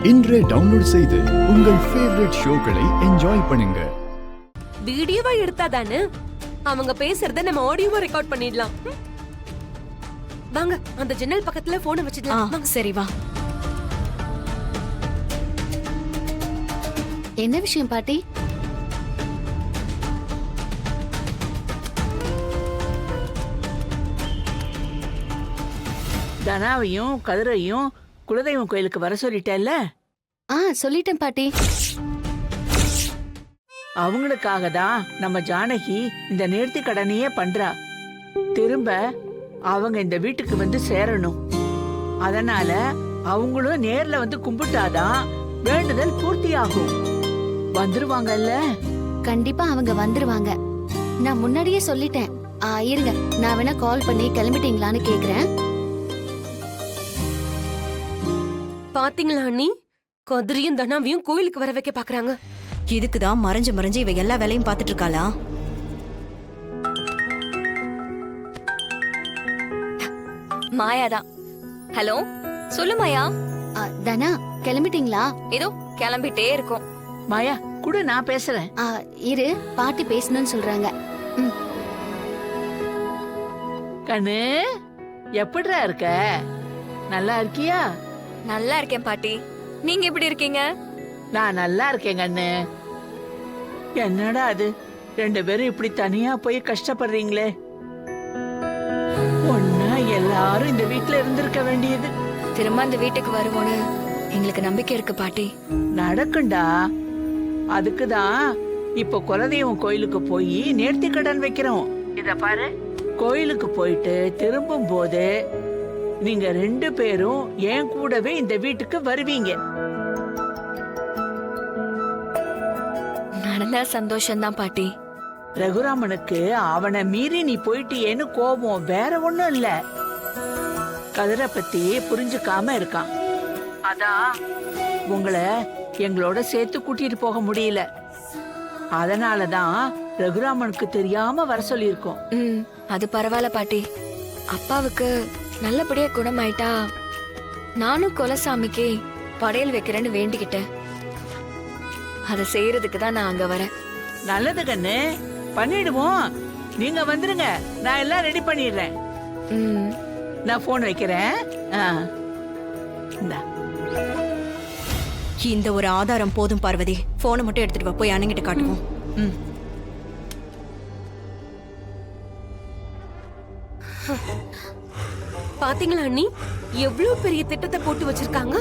இன்றே டவுன்லோட் செய்து உங்கள் ஃபேவரட் ஷோக்களை என்ஜாய் பண்ணுங்க. வீடியோவா எடுத்தாதானே அவங்க பேசுறத நம்ம ஆடியோவா ரெக்கார்ட் பண்ணிடலாம். வாங்க அந்த ஜன்னல் பக்கத்துல போனை வச்சிடலாம். சரி வா. என்ன விஷயம் பாட்டி? தனாவையும் கதிரையும் குலதெய்வம் கோயிலுக்கு வர சொல்லிட்டேல்ல? சொல்லிட்டேன் பாட்டி. அவங்களுக்காக தான் நம்ம ஜானகி இந்த நேர்த்தி கடனையே பண்றா. திரும்ப அவங்க இந்த வீட்டுக்கு வந்து சேரணும். அதனால அவங்களும் நேர்ல வந்து கும்பிட்டாதான் வேண்டுதல் பூர்த்தி ஆகும். வந்துருவாங்கல்ல? கண்டிப்பா அவங்க வந்துருவாங்க. நான் முன்னாடியே சொல்லிட்டேன். இருங்க, நான் வேணா கால் பண்ணி கிளம்பிட்டீங்களான்னு கேக்குறேன். பாத்தீங்களா அண்ணி, கதிரியும் தனாவையும் கோயிலுக்கு வர வைக்க பாக்குறாங்க. இதுக்குதான் மறைஞ்சு மறைஞ்சு இவ எல்லா வேலையும் பாத்துட்டு இருக்காளா? மாயாதான். ஹலோ, சொல்லு மாயா. தனா, கிளம்பிட்டீங்களா? ஏதோ கிளம்பிட்டே இருக்கோம். மாயா கூட நான் பேசுறேன். இரு, பாட்டி பேசணும்னு சொல்றாங்க. கண்ணு, எப்படிடா இருக்க? நல்லா இருக்கியா? நல்லா இருக்கேன் பாட்டி. நீங்க எப்படி இருக்கீங்க? நான் நல்லா இருக்கேன் கண்ணு. என்னடா அது, ரெண்டு பேரும் இப்படி தனியா போய் கஷ்டப்படுறீங்களே. ஒன்னா எல்லாரும் இந்த வீட்டுல இருந்திருக்க வேண்டியது. திரும்ப அந்த வீட்டுக்கு வருவோன்னு எங்களுக்கு நம்பிக்கை இருக்கு பாட்டி. நடக்கும்டா. அதுக்குதான் இப்ப குலதெய்வம் கோயிலுக்கு போய் நேர்த்தி கடன் வைக்கிறோம். இத பாரு, கோயிலுக்கு போயிட்டு திரும்பும் போது நீங்க ரெண்டு பேரும் என் கூடவே இந்த வீட்டுக்கு வருவீங்க. நடந்தா சந்தோஷம்தான் பாட்டி. ரகுராமனுக்கு அவனை மீறி நீ போயிட்டியேன்னு கோபம், வேற ஒண்ணும் இல்ல. கதிரை பத்தி புரிஞ்சுக்காம இருக்கான். அதான் உங்களை எங்களோட சேர்த்து கூட்டிட்டு போக முடியல. அதனாலதான் ரகுராமனுக்கு தெரியாம வர சொல்லியிருக்கோம். அது பரவாயில்ல பாட்டி. அப்பாவுக்கு நல்லபடியா குணமாயிட்டா நானும் குலசாமிக்கு படையல் வைக்கிறேன்னு வேண்டிக்கிட்டேன். அதை செய்யறதுக்கு தான் நான் அங்க வரேன். நல்லது கண்ணு, பண்ணிடுவோம். நீங்க வந்துருங்க, நான் எல்லாம் ரெடி பண்ணிடுறேன். நான் போன் வைக்கிறேன். இந்த ஒரு ஆதாரம் போதும் பார்வதி. போனை மட்டும் எடுத்துட்டு வா, போய் அண்ணங்கிட்ட காட்டுவோம். பாத்தீங்களா அண்ணி, எவ்வளவு பெரிய திட்டத்தை போட்டு வச்சிருக்காங்க.